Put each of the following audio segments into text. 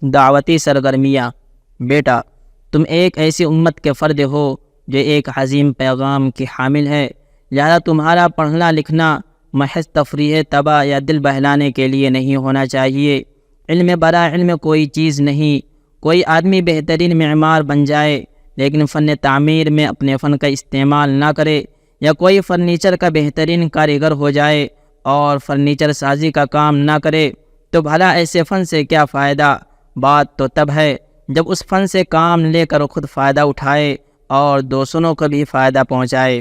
دعوتی سرگرمیاں۔ بیٹا، تم ایک ایسی امت کے فرد ہو جو ایک عظیم پیغام کی حامل ہے، لہذا تمہارا پڑھنا لکھنا محض تفریح طبع یا دل بہلانے کے لیے نہیں ہونا چاہیے۔ علم برائے علم کوئی چیز نہیں۔ کوئی آدمی بہترین معمار بن جائے لیکن فن تعمیر میں اپنے فن کا استعمال نہ کرے، یا کوئی فرنیچر کا بہترین کاریگر ہو جائے اور فرنیچر سازی کا کام نہ کرے، تو بھلا ایسے فن سے کیا فائدہ؟ بات تو تب ہے جب اس فن سے کام لے کر خود فائدہ اٹھائے اور دوسروں کو بھی فائدہ پہنچائے۔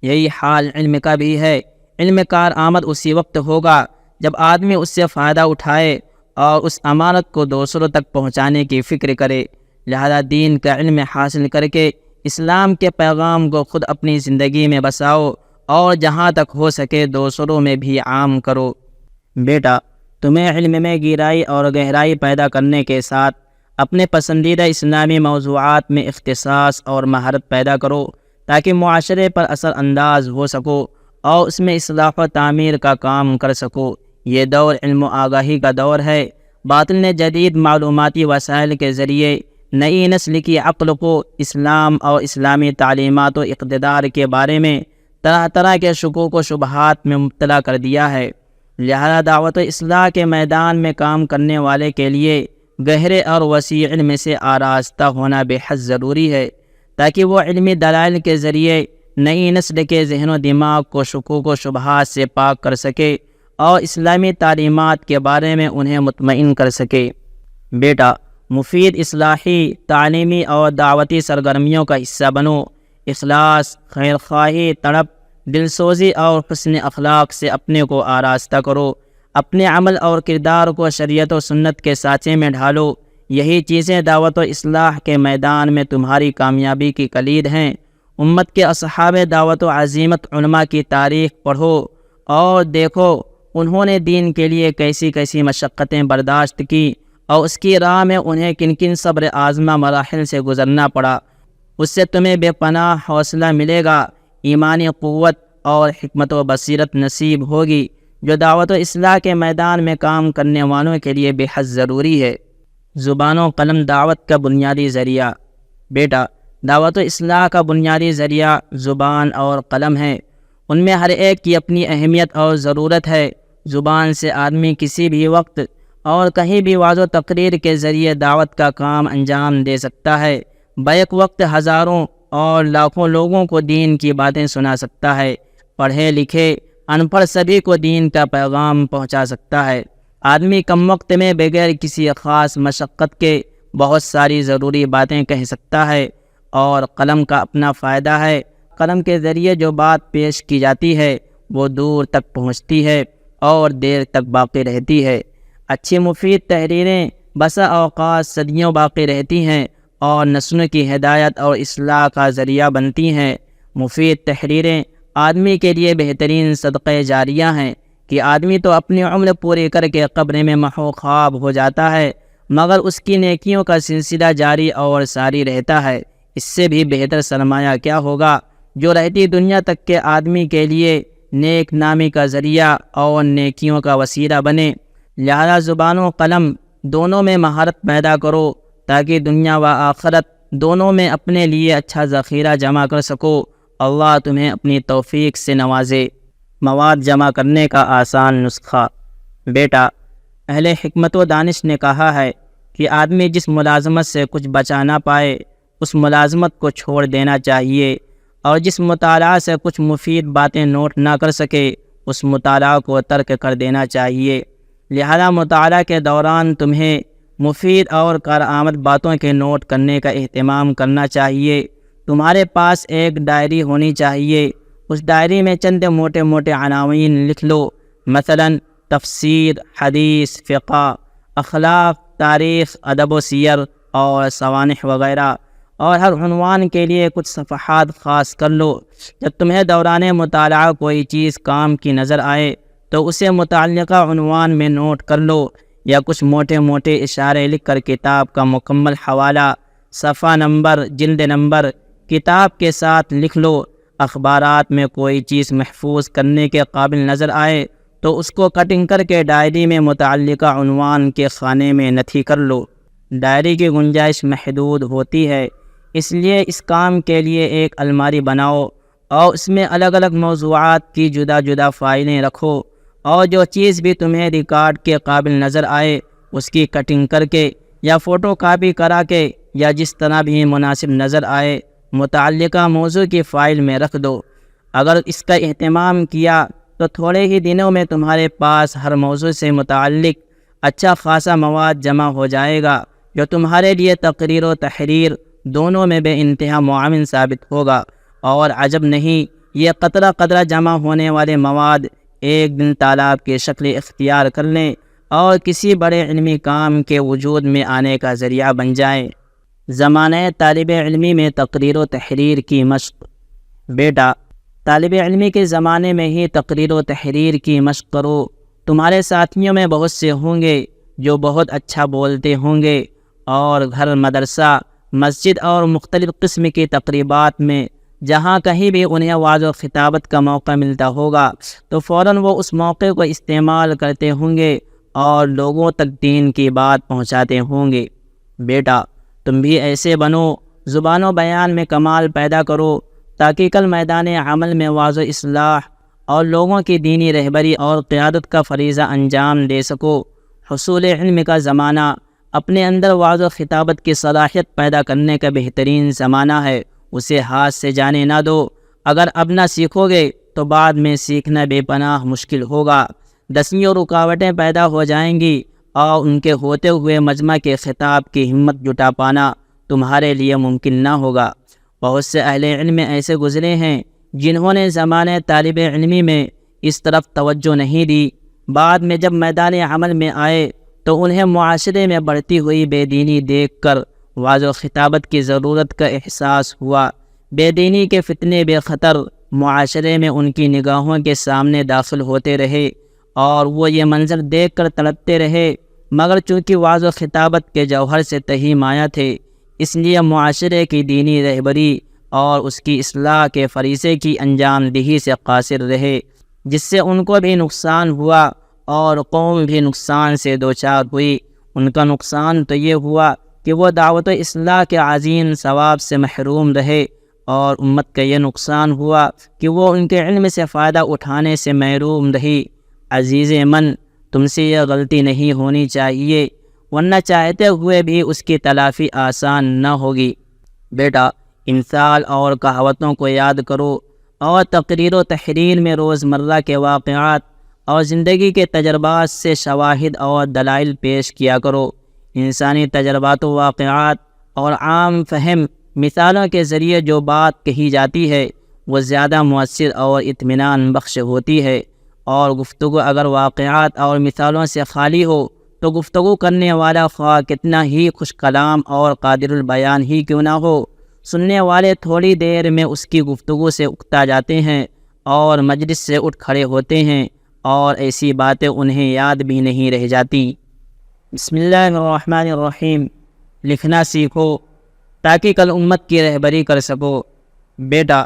یہی حال علم کا بھی ہے۔ علم کارآمد اسی وقت ہوگا جب آدمی اس سے فائدہ اٹھائے اور اس امانت کو دوسروں تک پہنچانے کی فکر کرے۔ لہذا دین کا علم حاصل کر کے اسلام کے پیغام کو خود اپنی زندگی میں بساؤ اور جہاں تک ہو سکے دوسروں میں بھی عام کرو۔ بیٹا، تمہیں علم میں گہرائی اور گہرائی پیدا کرنے کے ساتھ اپنے پسندیدہ اسلامی موضوعات میں اختصاص اور مہارت پیدا کرو تاکہ معاشرے پر اثر انداز ہو سکو اور اس میں اصلاح و تعمیر کا کام کر سکو۔ یہ دور علم و آگاہی کا دور ہے۔ باطل نے جدید معلوماتی وسائل کے ذریعے نئی نسل کی عقل کو اسلام اور اسلامی تعلیمات و اقتدار کے بارے میں طرح طرح کے شکوک و شبہات میں مبتلا کر دیا ہے۔ لہذا دعوت و اصلاح کے میدان میں کام کرنے والے کے لیے گہرے اور وسیع علم سے آراستہ ہونا بے حد ضروری ہے، تاکہ وہ علمی دلائل کے ذریعے نئی نسل کے ذہن و دماغ کو شکوک و شبہات سے پاک کر سکے اور اسلامی تعلیمات کے بارے میں انہیں مطمئن کر سکے۔ بیٹا، مفید اصلاحی، تعلیمی اور دعوتی سرگرمیوں کا حصہ بنو۔ اخلاص، خیر خواہی، تڑپ، دل سوزی اور حسن اخلاق سے اپنے کو آراستہ کرو۔ اپنے عمل اور کردار کو شریعت و سنت کے سانچے میں ڈھالو۔ یہی چیزیں دعوت و اصلاح کے میدان میں تمہاری کامیابی کی کلید ہیں۔ امت کے اصحاب دعوت و عزیمت علماء کی تاریخ پڑھو اور دیکھو انہوں نے دین کے لیے کیسی کیسی مشقتیں برداشت کی اور اس کی راہ میں انہیں کن کن صبر آزما مراحل سے گزرنا پڑا۔ اس سے تمہیں بے پناہ حوصلہ ملے گا، ایمانی قوت اور حکمت و بصیرت نصیب ہوگی، جو دعوت و اصلاح کے میدان میں کام کرنے والوں کے لیے بے حد ضروری ہے۔ زبان و قلم دعوت کا بنیادی ذریعہ۔ بیٹا، دعوت و اصلاح کا بنیادی ذریعہ زبان اور قلم ہے۔ ان میں ہر ایک کی اپنی اہمیت اور ضرورت ہے۔ زبان سے آدمی کسی بھی وقت اور کہیں بھی واضح و تقریر کے ذریعے دعوت کا کام انجام دے سکتا ہے۔ بیک وقت ہزاروں اور لاکھوں لوگوں کو دین کی باتیں سنا سکتا ہے۔ پڑھے لکھے ان پڑھ سبھی کو دین کا پیغام پہنچا سکتا ہے۔ آدمی کم وقت میں بغیر کسی خاص مشقت کے بہت ساری ضروری باتیں کہہ سکتا ہے۔ اور قلم کا اپنا فائدہ ہے۔ قلم کے ذریعے جو بات پیش کی جاتی ہے وہ دور تک پہنچتی ہے اور دیر تک باقی رہتی ہے۔ اچھی مفید تحریریں بسا اوقات صدیوں باقی رہتی ہیں اور نسلوں کی ہدایت اور اصلاح کا ذریعہ بنتی ہیں۔ مفید تحریریں آدمی کے لیے بہترین صدقہ جاریہ ہیں کہ آدمی تو اپنی عمر پوری کر کے قبر میں محو خواب ہو جاتا ہے، مگر اس کی نیکیوں کا سلسلہ جاری اور ساری رہتا ہے۔ اس سے بھی بہتر سرمایہ کیا ہوگا جو رہتی دنیا تک کے آدمی کے لیے نیک نامی کا ذریعہ اور نیکیوں کا وسیلہ بنے۔ لہذا زبان و قلم دونوں میں مہارت پیدا کرو تاکہ دنیا و آخرت دونوں میں اپنے لیے اچھا ذخیرہ جمع کر سکو۔ اللہ تمہیں اپنی توفیق سے نوازے۔ مواد جمع کرنے کا آسان نسخہ۔ بیٹا، اہل حکمت و دانش نے کہا ہے کہ آدمی جس ملازمت سے کچھ بچا نہ پائے اس ملازمت کو چھوڑ دینا چاہیے، اور جس مطالعہ سے کچھ مفید باتیں نوٹ نہ کر سکے اس مطالعہ کو ترک کر دینا چاہیے۔ لہذا مطالعہ کے دوران تمہیں مفید اور کارآمد باتوں کے نوٹ کرنے کا اہتمام کرنا چاہیے۔ تمہارے پاس ایک ڈائری ہونی چاہیے۔ اس ڈائری میں چند موٹے موٹے عناوین لکھ لو، مثلا تفسیر، حدیث، فقہ، اخلاق، تاریخ، ادب و سیر اور سوانح وغیرہ، اور ہر عنوان کے لیے کچھ صفحات خاص کر لو۔ جب تمہیں دوران مطالعہ کوئی چیز کام کی نظر آئے تو اسے متعلقہ عنوان میں نوٹ کر لو، یا کچھ موٹے موٹے اشارے لکھ کر کتاب کا مکمل حوالہ، صفحہ نمبر، جلد نمبر کتاب کے ساتھ لکھ لو۔ اخبارات میں کوئی چیز محفوظ کرنے کے قابل نظر آئے تو اس کو کٹنگ کر کے ڈائری میں متعلقہ عنوان کے خانے میں نتھی کر لو۔ ڈائری کی گنجائش محدود ہوتی ہے، اس لیے اس کام کے لیے ایک الماری بناؤ اور اس میں الگ الگ موضوعات کی جدا جدا فائلیں رکھو، اور جو چیز بھی تمہیں ریکارڈ کے قابل نظر آئے اس کی کٹنگ کر کے یا فوٹو کاپی کرا کے یا جس طرح بھی مناسب نظر آئے متعلقہ موضوع کی فائل میں رکھ دو۔ اگر اس کا اہتمام کیا تو تھوڑے ہی دنوں میں تمہارے پاس ہر موضوع سے متعلق اچھا خاصا مواد جمع ہو جائے گا، جو تمہارے لیے تقریر و تحریر دونوں میں بے انتہا معاون ثابت ہوگا۔ اور عجب نہیں، یہ قطرہ قطرہ جمع ہونے والے مواد ایک دن تالاب کی شکل اختیار کر لیں اور کسی بڑے علمی کام کے وجود میں آنے کا ذریعہ بن جائیں۔ زمانہ طالب علمی میں تقریر و تحریر کی مشق۔ بیٹا، طالب علمی کے زمانے میں ہی تقریر و تحریر کی مشق کرو۔ تمہارے ساتھیوں میں بہت سے ہوں گے جو بہت اچھا بولتے ہوں گے، اور گھر، مدرسہ، مسجد اور مختلف قسم کی تقریبات میں جہاں کہیں بھی انہیں وعظ و خطابت کا موقع ملتا ہوگا تو فوراً وہ اس موقع کو استعمال کرتے ہوں گے اور لوگوں تک دین کی بات پہنچاتے ہوں گے۔ بیٹا، تم بھی ایسے بنو، زبان و بیان میں کمال پیدا کرو تاکہ کل میدان عمل میں وعظ و اصلاح اور لوگوں کی دینی رہبری اور قیادت کا فریضہ انجام دے سکو۔ حصول علم کا زمانہ اپنے اندر وعظ و خطابت کی صلاحیت پیدا کرنے کا بہترین زمانہ ہے، اسے ہاتھ سے جانے نہ دو۔ اگر اب نہ سیکھو گے تو بعد میں سیکھنا بے پناہ مشکل ہوگا، دسیوں رکاوٹیں پیدا ہو جائیں گی، اور ان کے ہوتے ہوئے مجمع کے خطاب کی ہمت جٹا پانا تمہارے لیے ممکن نہ ہوگا۔ بہت سے اہل علم ایسے گزرے ہیں جنہوں نے زمانے طالب علمی میں اس طرف توجہ نہیں دی، بعد میں جب میدان عمل میں آئے تو انہیں معاشرے میں بڑھتی ہوئی بے دینی دیکھ کر وعظ و خطابت کی ضرورت کا احساس ہوا۔ بے دینی کے فتنے بے خطر معاشرے میں ان کی نگاہوں کے سامنے داخل ہوتے رہے اور وہ یہ منظر دیکھ کر تڑپتے رہے، مگر چونکہ وعظ و خطابت کے جوہر سے تہی مایہ تھے، اس لیے معاشرے کی دینی رہبری اور اس کی اصلاح کے فریضے کی انجام دہی سے قاصر رہے، جس سے ان کو بھی نقصان ہوا اور قوم بھی نقصان سے دوچار ہوئی۔ ان کا نقصان تو یہ ہوا کہ وہ دعوت و اصلاح کے عظیم ثواب سے محروم رہے، اور امت کا یہ نقصان ہوا کہ وہ ان کے علم سے فائدہ اٹھانے سے محروم رہی۔ عزیز من، تم سے یہ غلطی نہیں ہونی چاہیے، ورنہ چاہتے ہوئے بھی اس کی تلافی آسان نہ ہوگی۔ بیٹا، امثال اور کہاوتوں کو یاد کرو اور تقریر و تحریر میں روزمرہ کے واقعات اور زندگی کے تجربات سے شواہد اور دلائل پیش کیا کرو۔ انسانی تجربات و واقعات اور عام فہم مثالوں کے ذریعے جو بات کہی جاتی ہے وہ زیادہ مؤثر اور اطمینان بخش ہوتی ہے، اور گفتگو اگر واقعات اور مثالوں سے خالی ہو تو گفتگو کرنے والا خواہ کتنا ہی خوش کلام اور قادر البیان ہی کیوں نہ ہو، سننے والے تھوڑی دیر میں اس کی گفتگو سے اکتا جاتے ہیں اور مجلس سے اٹھ کھڑے ہوتے ہیں، اور ایسی باتیں انہیں یاد بھی نہیں رہ جاتی۔ بسم اللہ الرحمن الرحیم۔ لکھنا سیکھو تاکہ کل امت کی رہبری کر سکو۔ بیٹا،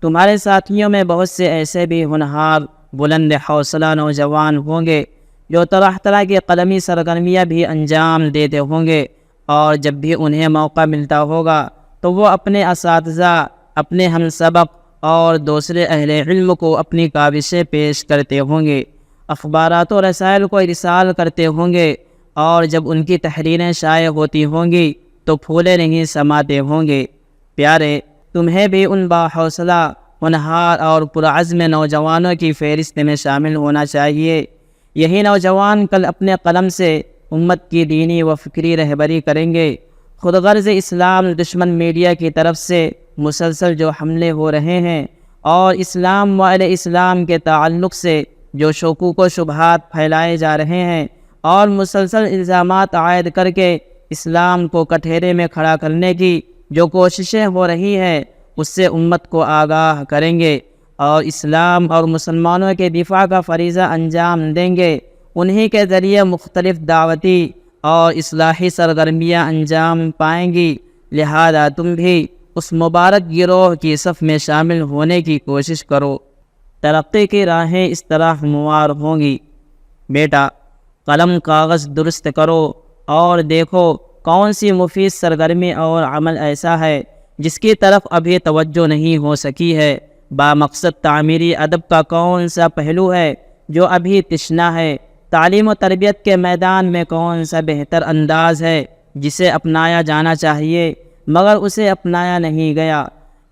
تمہارے ساتھیوں میں بہت سے ایسے بھی ہونہار، بلند حوصلہ نوجوان ہوں گے جو طرح طرح کی قلمی سرگرمیاں بھی انجام دیتے ہوں گے، اور جب بھی انہیں موقع ملتا ہوگا تو وہ اپنے اساتذہ، اپنے ہم سبق اور دوسرے اہل علم کو اپنی کاوشیں پیش کرتے ہوں گے، اخبارات و رسائل کو ارسال کرتے ہوں گے، اور جب ان کی تحریریں شائع ہوتی ہوں گی تو پھولے نہیں سماتے ہوں گے۔ پیارے، تمہیں بھی ان باحوصلہ، ہونہار اور پرعزم نوجوانوں کی فہرست میں شامل ہونا چاہیے۔ یہی نوجوان کل اپنے قلم سے امت کی دینی و فکری رہبری کریں گے۔ خود غرض اسلام دشمن میڈیا کی طرف سے مسلسل جو حملے ہو رہے ہیں، اور اسلام و اہل اسلام کے تعلق سے جو شکوک و شبہات پھیلائے جا رہے ہیں، اور مسلسل الزامات عائد کر کے اسلام کو کٹہرے میں کھڑا کرنے کی جو کوششیں ہو رہی ہیں، اس سے امت کو آگاہ کریں گے اور اسلام اور مسلمانوں کے دفاع کا فریضہ انجام دیں گے۔ انہی کے ذریعے مختلف دعوتی اور اصلاحی سرگرمیاں انجام پائیں گی، لہذا تم بھی اس مبارک گروہ کی صف میں شامل ہونے کی کوشش کرو۔ ترقی کی راہیں اس طرح ہموار ہوں گی۔ بیٹا، قلم کاغذ درست کرو اور دیکھو کون سی مفید سرگرمی اور عمل ایسا ہے جس کی طرف ابھی توجہ نہیں ہو سکی ہے؟ بامقصد تعمیری ادب کا کون سا پہلو ہے جو ابھی تشنا ہے؟ تعلیم و تربیت کے میدان میں کون سا بہتر انداز ہے جسے اپنایا جانا چاہیے مگر اسے اپنایا نہیں گیا؟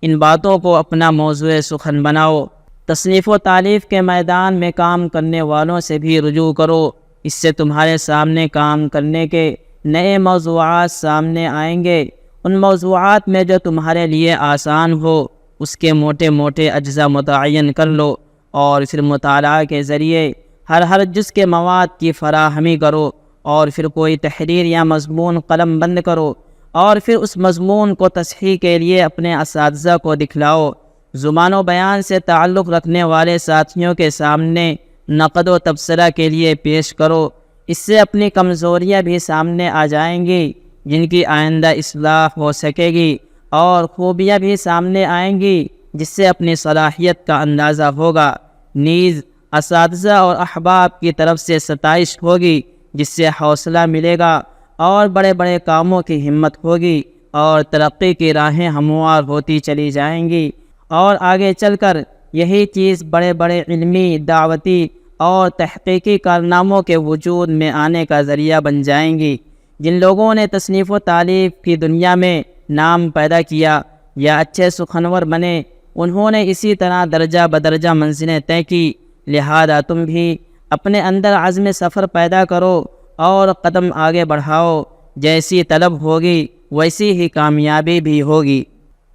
ان باتوں کو اپنا موضوع سخن بناؤ۔ تصنیف و تالیف کے میدان میں کام کرنے والوں سے بھی رجوع کرو، اس سے تمہارے سامنے کام کرنے کے نئے موضوعات سامنے آئیں گے۔ ان موضوعات میں جو تمہارے لیے آسان ہو اس کے موٹے موٹے اجزاء متعین کر لو، اور پھر مطالعہ کے ذریعے ہر جز کے مواد کی فراہمی کرو، اور پھر کوئی تحریر یا مضمون قلم بند کرو، اور پھر اس مضمون کو تصحیح کے لیے اپنے اساتذہ کو دکھلاؤ۔ زبان و بیان سے تعلق رکھنے والے ساتھیوں کے سامنے نقد و تبصرہ کے لیے پیش کرو، اس سے اپنی کمزوریاں بھی سامنے آ جائیں گی جن کی آئندہ اصلاح ہو سکے گی، اور خوبیاں بھی سامنے آئیں گی جس سے اپنی صلاحیت کا اندازہ ہوگا۔ نیز اساتذہ اور احباب کی طرف سے ستائش ہوگی جس سے حوصلہ ملے گا، اور بڑے بڑے کاموں کی ہمت ہوگی، اور ترقی کی راہیں ہموار ہوتی چلی جائیں گی، اور آگے چل کر یہی چیز بڑے بڑے علمی، دعوتی اور تحقیقی کارناموں کے وجود میں آنے کا ذریعہ بن جائیں گی۔ جن لوگوں نے تصنیف و تالیف کی دنیا میں نام پیدا کیا یا اچھے سخنور بنے، انہوں نے اسی طرح درجہ بدرجہ منزلیں طے کی، لہذا تم بھی اپنے اندر عزم سفر پیدا کرو اور قدم آگے بڑھاؤ۔ جیسی طلب ہوگی ویسی ہی کامیابی بھی ہوگی۔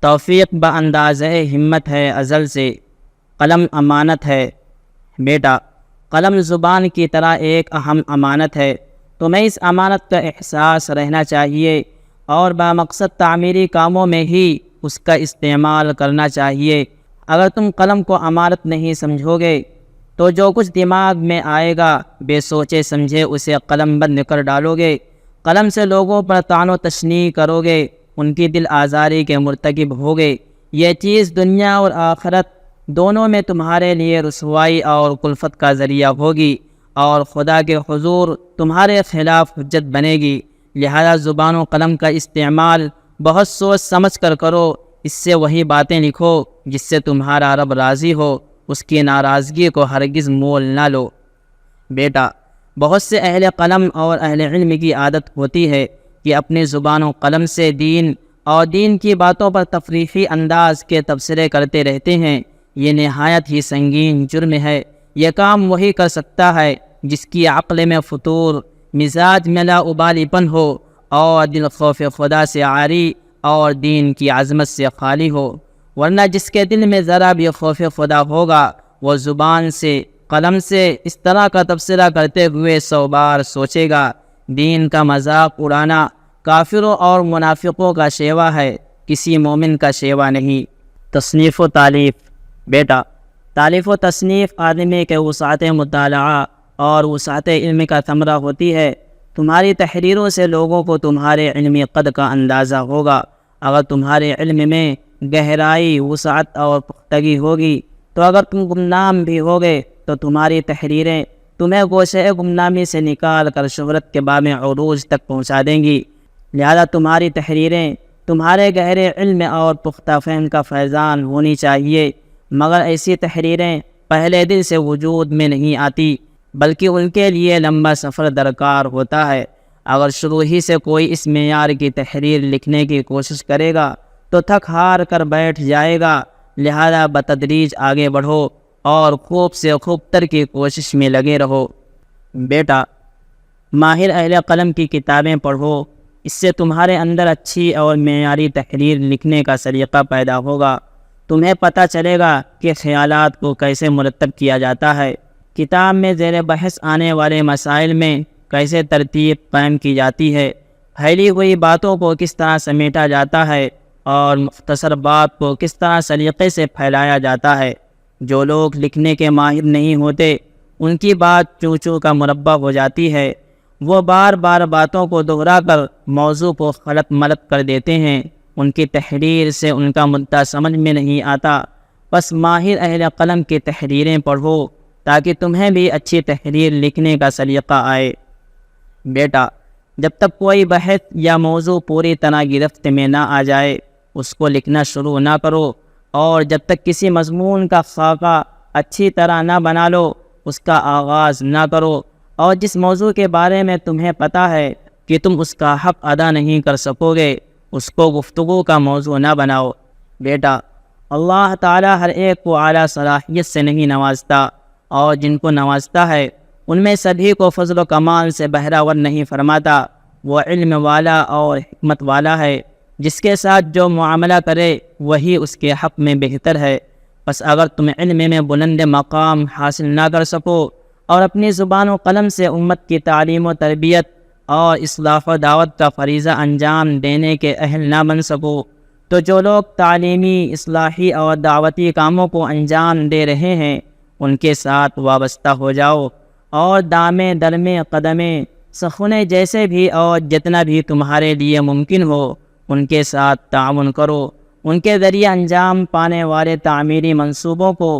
توفیق باندازِ ہمت ہے ازل سے، قلم امانت ہے۔ بیٹا، قلم زبان کی طرح ایک اہم امانت ہے، تمہیں اس امانت کا احساس رہنا چاہیے، اور بامقصد تعمیری کاموں میں ہی اس کا استعمال کرنا چاہیے۔ اگر تم قلم کو امانت نہیں سمجھو گے تو جو کچھ دماغ میں آئے گا بے سوچے سمجھے اسے قلم بند کر ڈالو گے، قلم سے لوگوں پر طعن و تشنیع کرو گے، ان کی دل آزاری کے مرتکب ہوگے۔ یہ چیز دنیا اور آخرت دونوں میں تمہارے لیے رسوائی اور کلفت کا ذریعہ ہوگی، اور خدا کے حضور تمہارے خلاف حجت بنے گی۔ لہذا زبان و قلم کا استعمال بہت سوچ سمجھ کر کرو، اس سے وہی باتیں لکھو جس سے تمہارا رب راضی ہو، اس کی ناراضگی کو ہرگز مول نہ لو۔ بیٹا، بہت سے اہل قلم اور اہل علم کی عادت ہوتی ہے کہ اپنی زبان و قلم سے دین اور دین کی باتوں پر تفریحی انداز کے تبصرے کرتے رہتے ہیں۔ یہ نہایت ہی سنگین جرم ہے۔ یہ کام وہی کر سکتا ہے جس کی عقل میں فطور، مزاج میں لاابالی پن ہو، اور دل خوف خدا سے عاری اور دین کی عظمت سے خالی ہو، ورنہ جس کے دل میں ذرا بھی خوف خدا ہوگا وہ زبان سے، قلم سے اس طرح کا تبصرہ کرتے ہوئے 100 بار سوچے گا۔ دین کا مذاق اڑانا کافروں اور منافقوں کا شیوا ہے، کسی مومن کا شیوا نہیں۔ تصنیف و تالیف۔ بیٹا، تالیف و تصنیف آدمی کے وسعت مطالعہ اور وسعت علم کا ثمرہ ہوتی ہے۔ تمہاری تحریروں سے لوگوں کو تمہارے علمی قد کا اندازہ ہوگا۔ اگر تمہارے علم میں گہرائی، وسعت اور پختگی ہوگی تو اگر تم گمنام بھی ہوگے تو تمہاری تحریریں تمہیں گوشۂ گمنامی سے نکال کر شہرت کے بام عروج تک پہنچا دیں گی۔ لہذا تمہاری تحریریں تمہارے گہرے علم اور پختہ فہم کا فیضان ہونی چاہیے، مگر ایسی تحریریں پہلے دن سے وجود میں نہیں آتی، بلکہ ان کے لیے لمبا سفر درکار ہوتا ہے۔ اگر شروع ہی سے کوئی اس معیار کی تحریر لکھنے کی کوشش کرے گا تو تھک ہار کر بیٹھ جائے گا۔ لہذا بتدریج آگے بڑھو اور خوب سے خوب تر کی کوشش میں لگے رہو۔ بیٹا، ماہر اہل قلم کی کتابیں پڑھو، اس سے تمہارے اندر اچھی اور معیاری تحریر لکھنے کا سلیقہ پیدا ہوگا۔ تمہیں پتہ چلے گا کہ خیالات کو کیسے مرتب کیا جاتا ہے، کتاب میں زیر بحث آنے والے مسائل میں کیسے ترتیب قائم کی جاتی ہے، پھیلی ہوئی باتوں کو کس طرح سمیٹا جاتا ہے، اور مختصر بات کو کس طرح سلیقے سے پھیلایا جاتا ہے۔ جو لوگ لکھنے کے ماہر نہیں ہوتے ان کی بات چوں چوں کا مربع ہو جاتی ہے، وہ بار بار باتوں کو دہرا کر موضوع کو خلط ملط کر دیتے ہیں، ان کی تحریر سے ان کا مدعا سمجھ میں نہیں آتا۔ بس ماہر اہل قلم کی تحریریں پڑھو تاکہ تمہیں بھی اچھی تحریر لکھنے کا سلیقہ آئے۔ بیٹا، جب تک کوئی بحث یا موضوع پوری طرح گرفت میں نہ آ جائے اس کو لکھنا شروع نہ کرو، اور جب تک کسی مضمون کا خاکہ اچھی طرح نہ بنا لو اس کا آغاز نہ کرو، اور جس موضوع کے بارے میں تمہیں پتہ ہے کہ تم اس کا حق ادا نہیں کر سکو گے اس کو گفتگو کا موضوع نہ بناؤ۔ بیٹا، اللہ تعالیٰ ہر ایک کو اعلیٰ صلاحیت سے نہیں نوازتا، اور جن کو نوازتا ہے ان میں سبھی کو فضل و کمال سے بہرہ ور نہیں فرماتا۔ وہ علم والا اور حکمت والا ہے، جس کے ساتھ جو معاملہ کرے وہی اس کے حق میں بہتر ہے۔ بس اگر تم علم میں بلند مقام حاصل نہ کر سکو اور اپنی زبان و قلم سے امت کی تعلیم و تربیت اور اصلاح و دعوت کا فریضہ انجام دینے کے اہل نہ بن سکو، تو جو لوگ تعلیمی، اصلاحی اور دعوتی کاموں کو انجام دے رہے ہیں ان کے ساتھ وابستہ ہو جاؤ، اور دامے درمے قدمے سخنے جیسے بھی اور جتنا بھی تمہارے لیے ممکن ہو ان کے ساتھ تعاون کرو۔ ان کے ذریعے انجام پانے والے تعمیری منصوبوں کو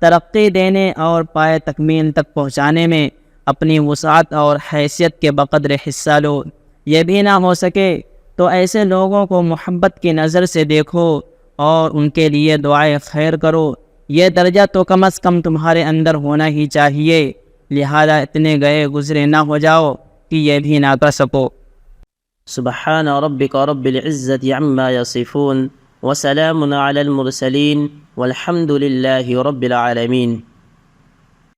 ترقی دینے اور پائے تکمیل تک پہنچانے میں اپنی وسعت اور حیثیت کے بقدر حصہ لو۔ یہ بھی نہ ہو سکے تو ایسے لوگوں کو محبت کی نظر سے دیکھو اور ان کے لیے دعائے خیر کرو۔ یہ درجہ تو کم از کم تمہارے اندر ہونا ہی چاہیے، لہذا اتنے گئے گزرے نہ ہو جاؤ کہ یہ بھی نہ کر سکو۔ سبحان ربک رب العزت عما یصفون وسلام علی المرسلین والحمد للہ رب العالمین۔